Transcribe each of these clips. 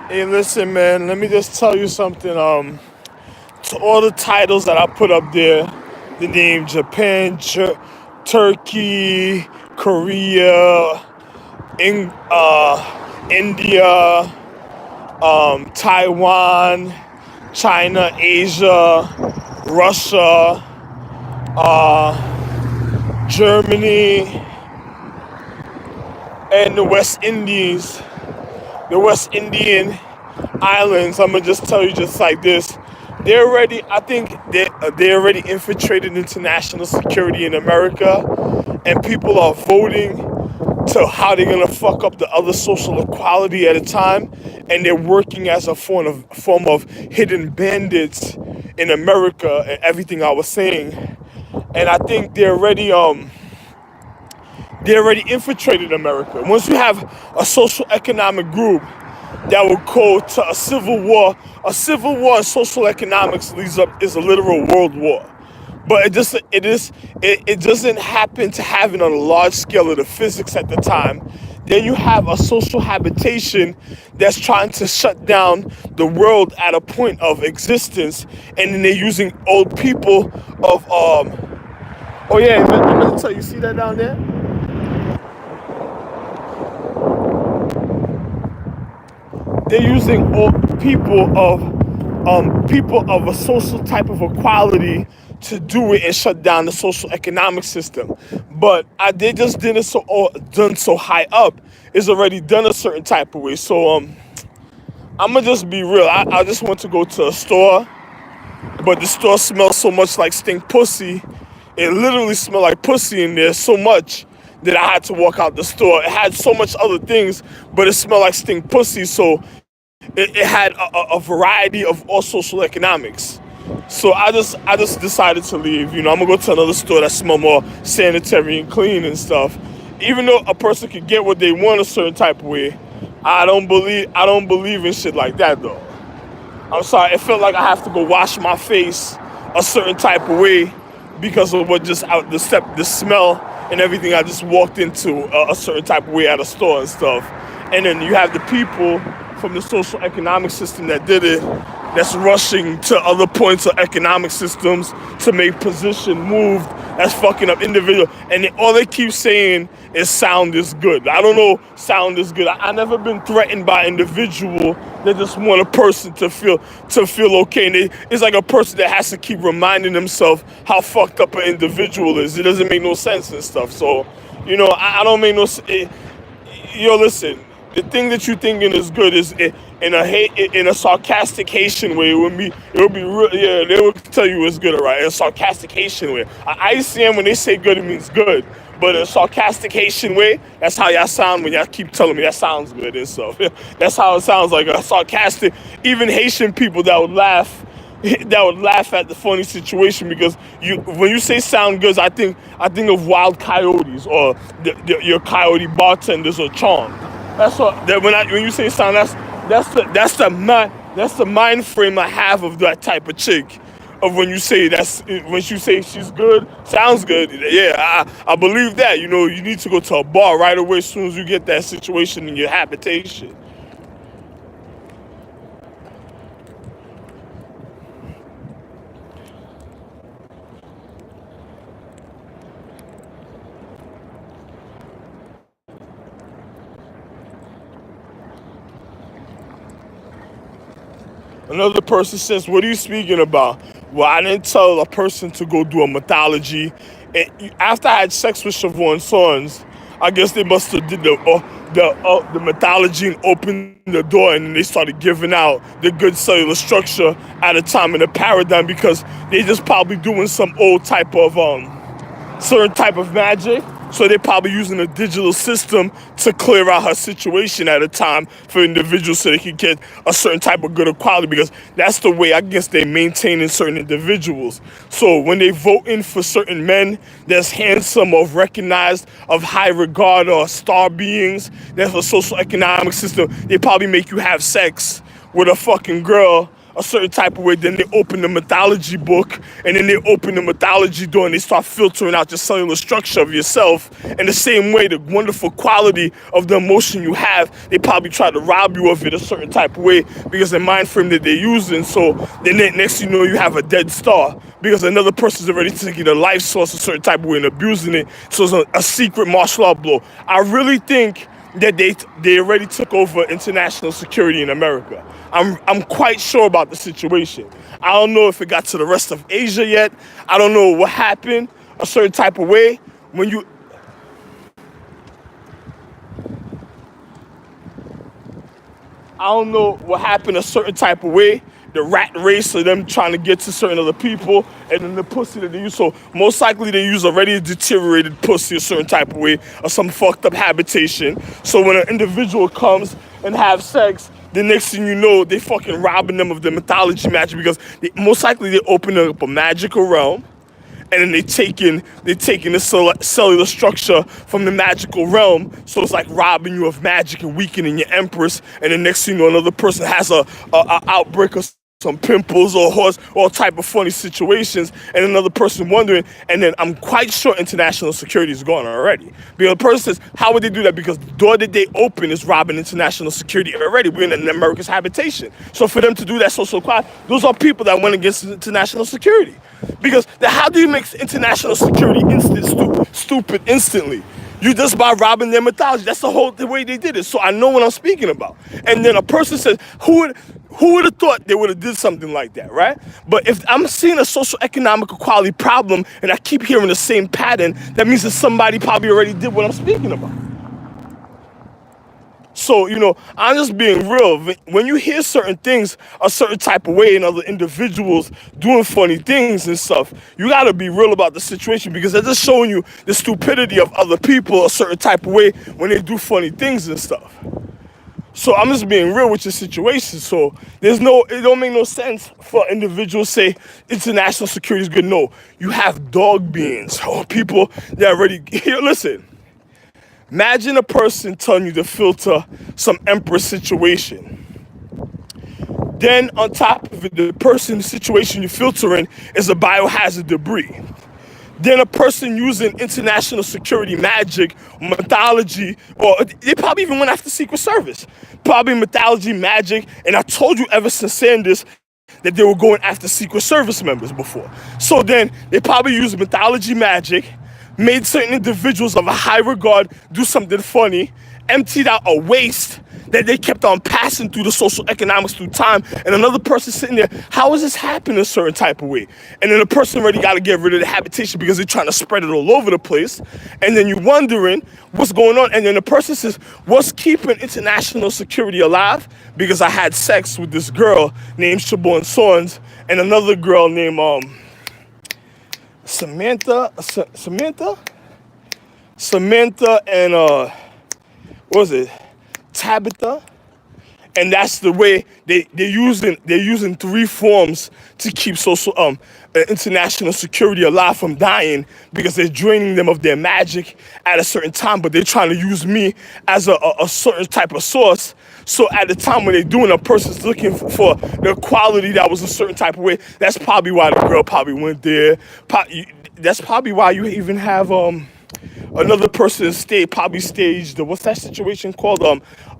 Hey, listen, man. Let me just tell you something. To all the titles that I put up there, the name Japan, Turkey, Korea, India, Taiwan, China, Asia, Russia, Germany, and the West Indies, the West Indian islands. I'm gonna just tell you just like this. I think they already infiltrated international security in America, and people are voting to how they're gonna fuck up the other social equality at a time, and they're working as a form of hidden bandits in America and everything I was saying. And I think they already infiltrated America. Once you have a social economic group that will go to a civil war in social economics leads up is a literal world war. But it doesn't happen to happen on a large scale of the physics at the time. Then you have a social habitation that's trying to shut down the world at a point of existence, and then they're using old people of oh yeah, I'm gonna tell you, see that down there? They're using all people of a social type of equality to do it and shut down the social economic system. But they just did it done so high up. It's already done a certain type of way. So I'm gonna just be real. I just want to go to a store, but the store smells so much like stink pussy. It literally smelled like pussy in there so much that I had to walk out the store. It had so much other things, but it smelled like stink pussy. So it had a variety of all social economics. So I just decided to leave. I'm gonna go to another store that smell more sanitary and clean and stuff. Even though a person could get what they want a certain type of way, I don't believe in shit like that though. I'm sorry, it felt like I have to go wash my face a certain type of way because of what just out the smell and everything. I just walked into a certain type of way at a store and stuff. And then you have the people from the social economic system that did it, that's rushing to other points of economic systems to make position moved, that's fucking up individual. And all they keep saying is sound is good. I don't know, sound is good. I never been threatened by an individual that just want a person to feel okay. And it's like a person that has to keep reminding themselves how fucked up an individual is. It doesn't make no sense and stuff. So, I don't make no sense. Yo, listen. The thing that you thinking is good is in a sarcastic Haitian way. It would be real. Yeah, they would tell you it's good, right? In a sarcastic Haitian way. I see them when they say good, it means good. But in a sarcastic Haitian way, that's how y'all sound when y'all keep telling me that sounds good and stuff. That's how it sounds, like a sarcastic. Even Haitian people that would laugh at the funny situation, because when you say sound good, I think of wild coyotes or your coyote bartenders or charm. That's what that when you say sound, that's the mind frame I have of that type of chick. Of when you say she's good, sounds good. Yeah, I believe that. You need to go to a bar right away as soon as you get that situation in your habitation. Another person says, "What are you speaking about?" Well, I didn't tell a person to go do a mythology. And after I had sex with Siobhan's sons, I guess they must have did the mythology and opened the door, and they started giving out the good cellular structure at a time in the paradigm, because they just probably doing some old type of certain type of magic. So they're probably using a digital system to clear out her situation at a time for individuals so they can get a certain type of good equality, because that's the way I guess they maintaining certain individuals. So when they vote in for certain men that's handsome or recognized of high regard or star beings, that's a social economic system. They probably make you have sex with a fucking girl a certain type of way, then they open the mythology book, and then they open the mythology door, and they start filtering out the cellular structure of yourself. In the same way, the wonderful quality of the emotion you have, they probably try to rob you of it a certain type of way because the mind frame that they're using. So then next you know, you have a dead star because another person's already taking the life source a certain type of way and abusing it. So it's a secret martial art blow. I really think that they already took over international security in America. I'm quite sure about the situation. I don't know if it got to the rest of Asia yet. I don't know what happened a certain type of way when you. I don't know what happened a certain type of way. The rat race of them trying to get to certain other people, and then the pussy that they use. So most likely they use already a deteriorated pussy a certain type of way or some fucked up habitation. So when an individual comes and have sex, the next thing you know, they fucking robbing them of their mythology magic because most likely they open up a magical realm. And then they taking the cellular structure from the magical realm, so it's like robbing you of magic and weakening your empress. And the next thing you know, another person has a outbreak of some pimples or all type of funny situations, and another person wondering. And then I'm quite sure international security is gone already. Because the person says, how would they do that? Because the door that they open is robbing international security already. We're in an America's habitation. So for them to do that so quiet, those are people that went against international security. Because how do you make international security stupid instantly? You just by robbing their mythology. That's the way they did it. So I know what I'm speaking about. And then a person says, who would have thought they would have did something like that, right? But if I'm seeing a social economic equality problem and I keep hearing the same pattern, that means that somebody probably already did what I'm speaking about. So, I'm just being real. When you hear certain things a certain type of way and other individuals doing funny things and stuff, you got to be real about the situation because they're just showing you the stupidity of other people a certain type of way when they do funny things and stuff. So I'm just being real with your situation. So it don't make no sense for individuals to say international security is good. No, you have dog beings or people that already, here, listen. Imagine a person telling you to filter some empress situation. Then on top of it, the person's situation you're filtering is a biohazard debris. Then a person using international security magic, mythology, or they probably even went after Secret Service. Probably mythology, magic, and I told you ever since saying this, that they were going after Secret Service members before. So then they probably used mythology magic, made certain individuals of a high regard do something funny, emptied out a waste that they kept on passing through the social economics through time, and another person sitting there, how is this happening a certain type of way? And then the person already got to get rid of the habitation because they're trying to spread it all over the place, and then you're wondering what's going on, and then the person says, what's keeping international security alive? Because I had sex with this girl named Siobhan Sons and another girl named Samantha and what was it? Tabitha. And that's the way they're using three forms to keep social international security alive from dying because they're draining them of their magic at a certain time, but they're trying to use me as a certain type of source. So at the time when they're doing, a person's looking for the quality that was a certain type of way. That's probably why the girl probably went there. That's probably why you even have another person probably staged what's that situation called?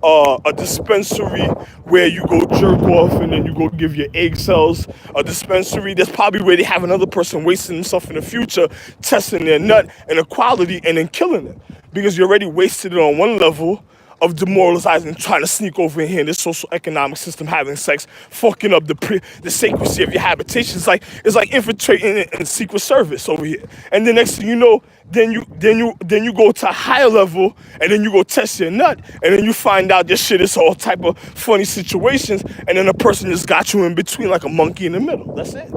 A dispensary where you go jerk off and then you go give your egg cells. A dispensary, that's probably where they have another person wasting themselves in the future, testing their nut and the quality and then killing them. Because you already wasted it on one level of demoralizing, trying to sneak over in here in this social economic system, having sex, fucking up the sacredcy of your habitation. It's like infiltrating in Secret Service over here. And the next thing you know, then you go to a higher level, and then you go test your nut, and then you find out this shit is all type of funny situations, and then a person just got you in between like a monkey in the middle. That's it.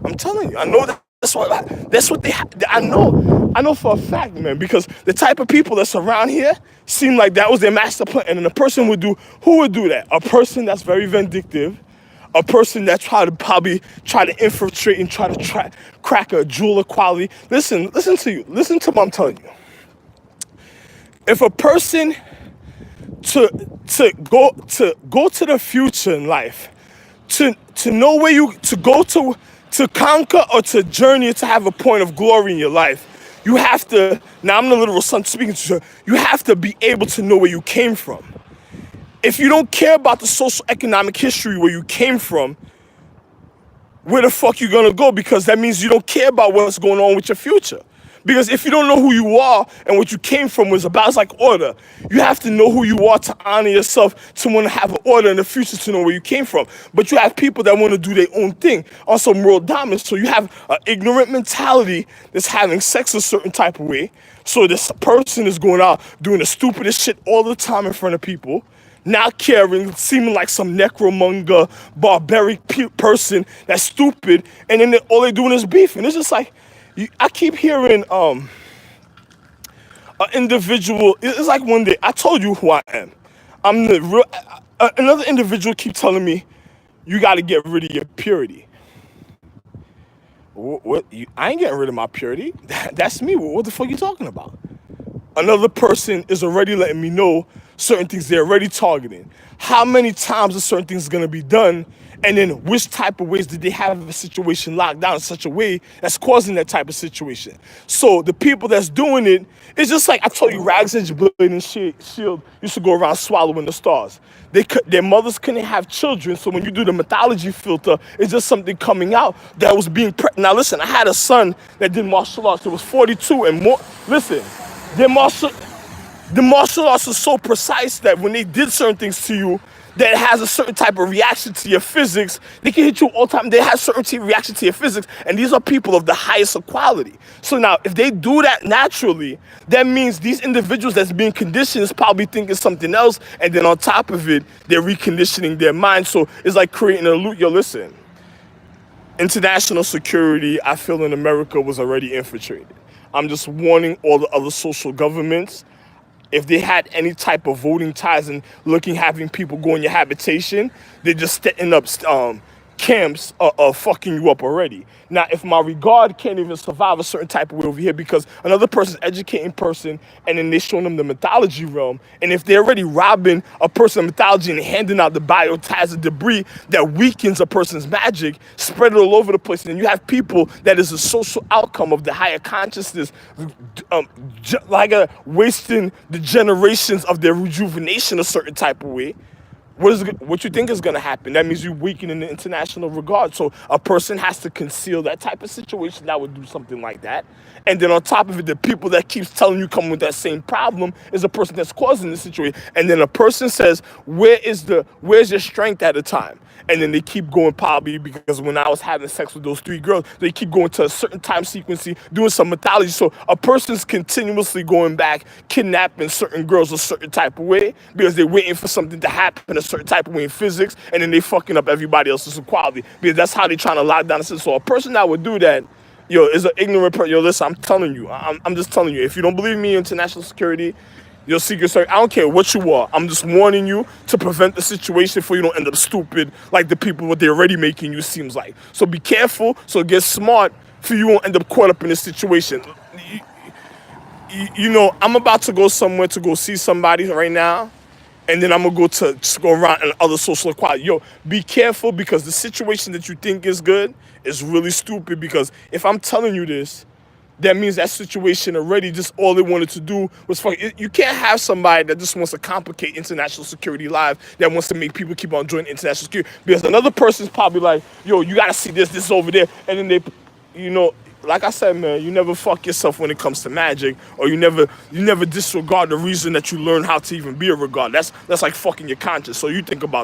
I'm telling you, I know that. That's what they. I know for a fact, man, because the type of people that's around here seem like that was their master plan, and then a person would do. Who would do that? A person that's very vindictive, a person that probably try to infiltrate and try to crack a jewel of quality. Listen to what I'm telling you. If a person to go to the future in life, to know where you to go to conquer or to journey to have a point of glory in your life, you have to. Now I'm the literal son speaking to you. You have to be able to know where you came from. If you don't care about the social economic history where you came from, where the fuck you gonna go? Because that means you don't care about what's going on with your future. Because if you don't know who you are and what you came from was about, it's like order. You have to know who you are to honor yourself, to want to have an order in the future, to know where you came from. But you have people that want to do their own thing, also moral dominance. So you have an ignorant mentality that's having sex a certain type of way. So this person is going out doing the stupidest shit all the time in front of people, not caring, seeming like some necromonger, barbaric person that's stupid, and then all they're doing is beefing. It's just like, I keep hearing an individual. It's like one day I told you who I am. I'm the real. Another individual keep telling me, you got to get rid of your purity. What? I ain't getting rid of my purity. That's me. What the fuck you talking about? Another person is already letting me know certain things they're already targeting. How many times are certain things going to be done? And then which type of ways did they have a situation locked down in such a way that's causing that type of situation? So the people that's doing it, it's just like I told you, Rags Edge Blade and Shield used to go around swallowing the stars. Their mothers couldn't have children, so when you do the mythology filter, it's just something coming out that was being... Now listen, I had a son that did martial arts. It was 42 and more. Listen, the martial arts is so precise that when they did certain things to you, that has a certain type of reaction to your physics. They can hit you all the time. They have certain reaction to your physics, and these are people of the highest quality. So now, if they do that naturally, that means these individuals that's being conditioned is probably thinking something else, and then on top of it, they're reconditioning their mind. So it's like creating a loop. Yo, listen, international security, I feel in America was already infiltrated. I'm just warning all the other social governments, if they had any type of voting ties and having people go in your habitation, they're just setting up camps of fucking you up already. Now, if my regard can't even survive a certain type of way over here because another person's educating person and then they're showing them the mythology realm, and if they're already robbing a person of mythology and handing out the biohazard debris that weakens a person's magic, spread it all over the place, and you have people that is a social outcome of the higher consciousness, wasting the generations of their rejuvenation a certain type of way. What you think is going to happen? That means you weaken in the international regard. So a person has to conceal that type of situation that would do something like that. And then on top of it, the people that keeps telling you come with that same problem is the person that's causing the situation. And then a person says, where's your strength at the time? And then they keep going probably because when I was having sex with those 3 girls, they keep going to a certain time sequence, doing some mythology. So a person's continuously going back, kidnapping certain girls a certain type of way because they're waiting for something to happen a certain type of way in physics, and then they fucking up everybody else's equality because that's how they're trying to lock down the system. So a person that would do that, yo, is an ignorant person. Yo, listen, I'm telling you. I'm just telling you. If you don't believe me in international security, your secret service, I don't care what you are. I'm just warning you to prevent the situation before you don't end up stupid like the people what they're already making you seems like. So be careful. So get smart so you won't end up caught up in this situation. You know, I'm about to go somewhere to go see somebody right now. And then I'm going to go around and other social equality. Yo, be careful because the situation that you think is good is really stupid because if I'm telling you this, that means that situation already just all they wanted to do was fuck. You can't have somebody that just wants to complicate international security live, that wants to make people keep on joining international security. Because another person's probably like, yo, you got to see this is over there. And then they, you know, like I said, man, you never fuck yourself when it comes to magic, or you never disregard the reason that you learn how to even be a regard. That's like fucking your conscience. So you think about